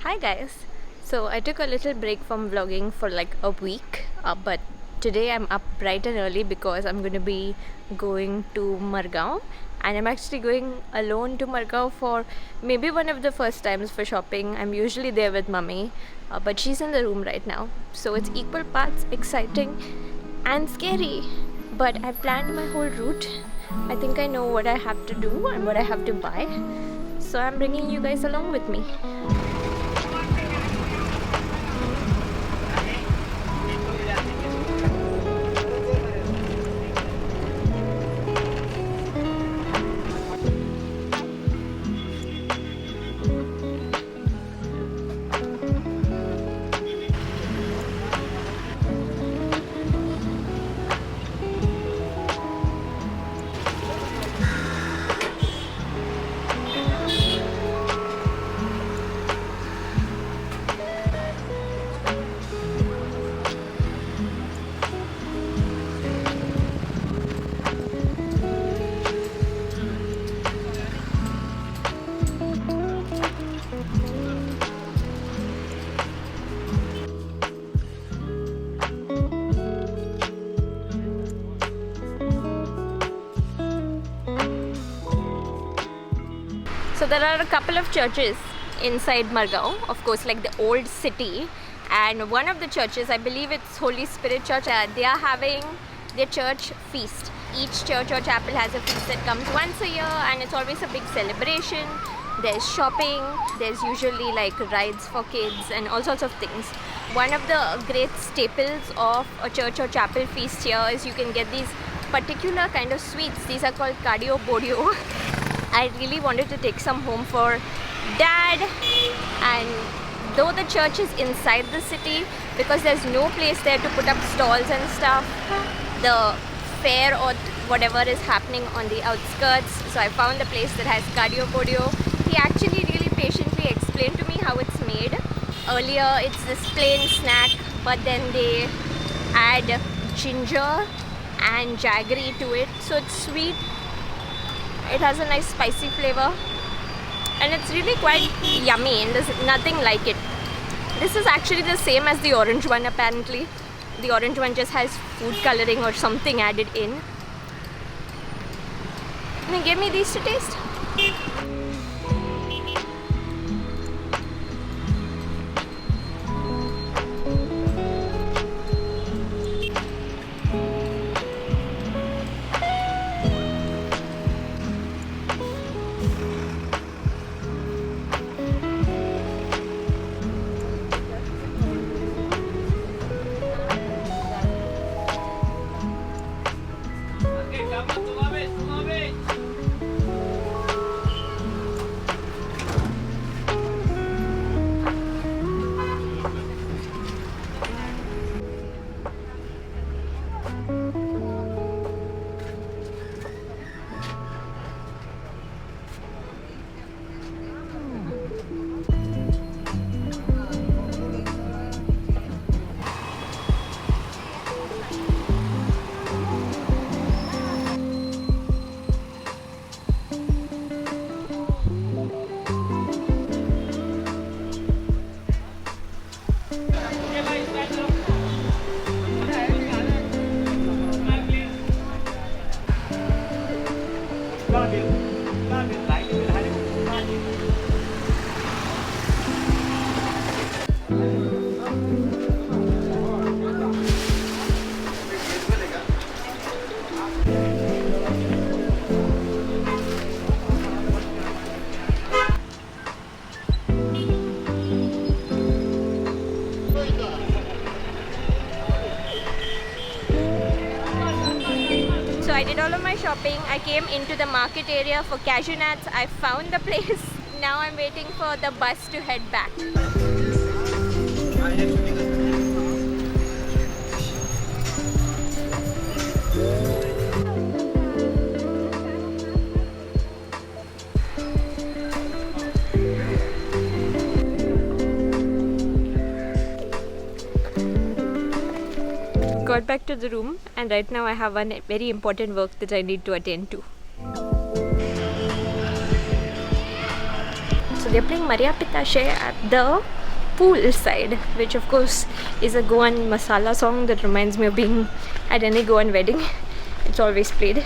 Hi guys! So I took a little break from vlogging for like a week, but today I'm up bright and early because I'm going to be going to Margao, and I'm actually going alone to Margao for maybe one of the first times for shopping. I'm usually there with mummy, but she's in the room right now, so it's equal parts exciting and scary. But I've planned my whole route. I think I know what I have to do and what I have to buy, so I'm bringing you guys along with me. So there are a couple of churches inside Margao, of course, like the old city, and one of the churches, I believe it's Holy Spirit Church, they are having their church feast. Each church or chapel has a feast that comes once a year, and it's always a big celebration. There's shopping, there's usually like rides for kids and all sorts of things. One of the great staples of a church or chapel feast here is you can get these particular kind of sweets. These are called ʀᴇᴅᴜᴜ. I really wanted to take some home for dad, and though the church is inside the city, because there's no place there to put up stalls and stuff, the fair or whatever is happening on the outskirts. So I found a place that has ʀᴇᴅᴜᴜ. He actually really patiently explained to me how it's made. Earlier it's this plain snack, but then they add ginger and jaggery to it, so it's sweet. It has a nice spicy flavor, and it's really quite yummy, and there's nothing like it. This is actually the same as the orange one apparently. The orange one just has food coloring or something added in. Can you give me these to taste? I did all of my shopping. I came into the market area for cashew nuts. I found the place. Now I'm waiting for the bus to head back. Got back to the room, and right now I have one very important work that I need to attend to. So they're playing Maria Pitashe at the pool side, which of course is a Goan masala song that reminds me of being at any Goan wedding. It's always played.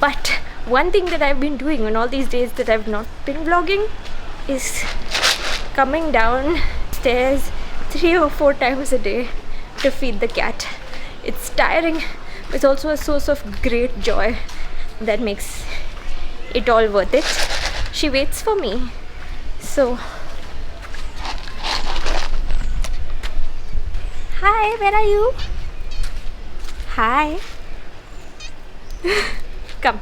But one thing that I've been doing on all these days that I've not been vlogging is coming down stairs 3 or 4 times a day to feed the cat. It's tiring, but it's also a source of great joy that makes it all worth it. She waits for me, so hi, where are you? Hi. Come.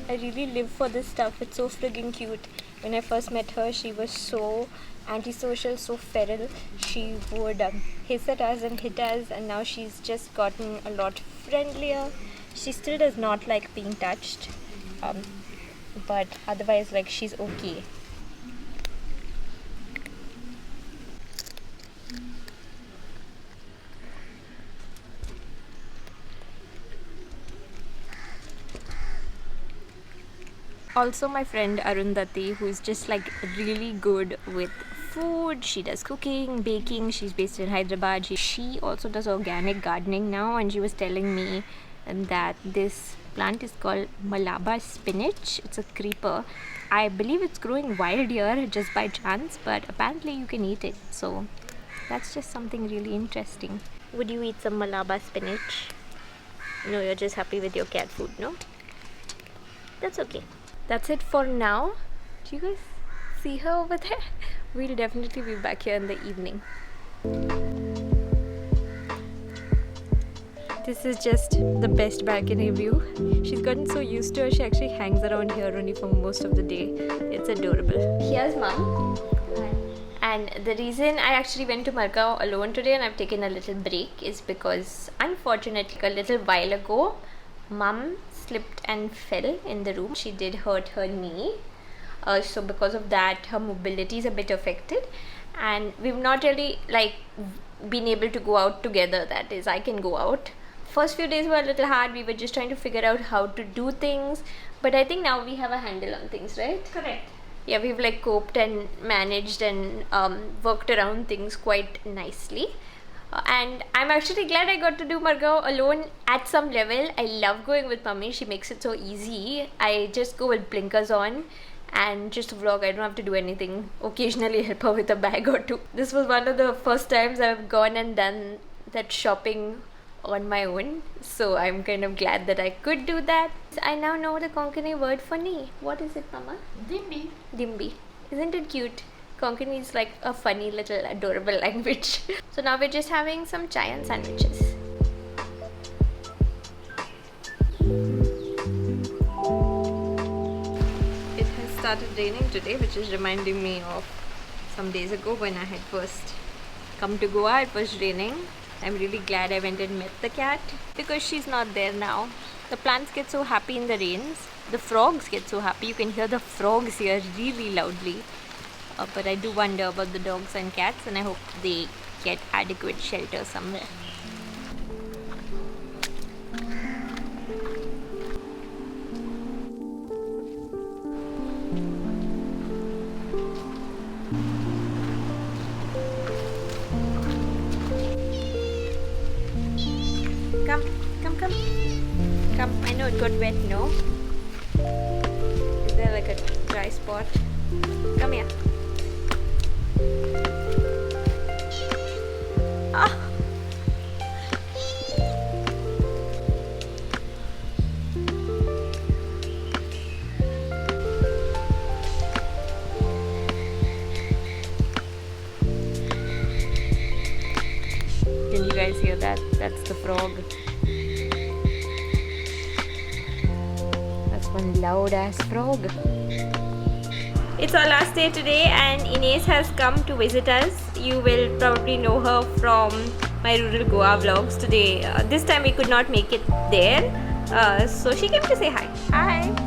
I really live for this stuff. It's so friggin' cute. When I first met her, she was so antisocial, so feral. She would hiss at us and hit us, and now she's just gotten a lot friendlier. She still does not like being touched, but otherwise, like, she's okay. Also, my friend Arundhati, who is just like really good with food. She does cooking, baking. She's based in Hyderabad. She also does organic gardening now, and she was telling me that this plant is called Malabar spinach. It's a creeper. I believe it's growing wild here just by chance, but apparently you can eat it. So that's just something really interesting. Would you eat some Malabar spinach? No, you're just happy with your cat food, no? That's okay. That's it for now. Do you guys see her over there? We'll definitely be back here in the evening. This is just the best balcony view. She's gotten so used to her, she actually hangs around here only for most of the day. It's adorable. Here's Mom. And the reason I actually went to Margao alone today and I've taken a little break is because, unfortunately, a little while ago, Mom slipped and fell in the room. She did hurt her knee. So because of that, her mobility is a bit affected. And we've not really been able to go out together. That is, I can go out. First few days were a little hard. We were just trying to figure out how to do things. But I think now we have a handle on things, right? Correct. Yeah, we've coped and managed and worked around things quite nicely. And I'm actually glad I got to do Margao alone at some level. I love going with Mummy. She makes it so easy. I just go with blinkers on and just vlog. I don't have to do anything. Occasionally help her with a bag or two. This was one of the first times I've gone and done that shopping on my own. So I'm kind of glad that I could do that. I now know the Konkani word for knee. What is it, Mama? Dimbi. Dimbi. Isn't it cute? Konkani is like a funny little adorable language. So now we're just having some chai and sandwiches. It has started raining today, which is reminding me of some days ago when I had first come to Goa. It was raining. I'm really glad I went and met the cat because she's not there now. The plants get so happy in the rains. The frogs get so happy. You can hear the frogs here really loudly. But I do wonder about the dogs and cats, and I hope they get adequate shelter somewhere. Come. Come, I know it got wet, no? Is there like a dry spot? Come here. Ah. Can you guys guys hear that? That's the frog. That's one loud ass frog. It's our last day today and Ines has come to visit us. You will probably know her from my rural Goa vlogs today. This time we could not make it there. So she came to say hi. Hi.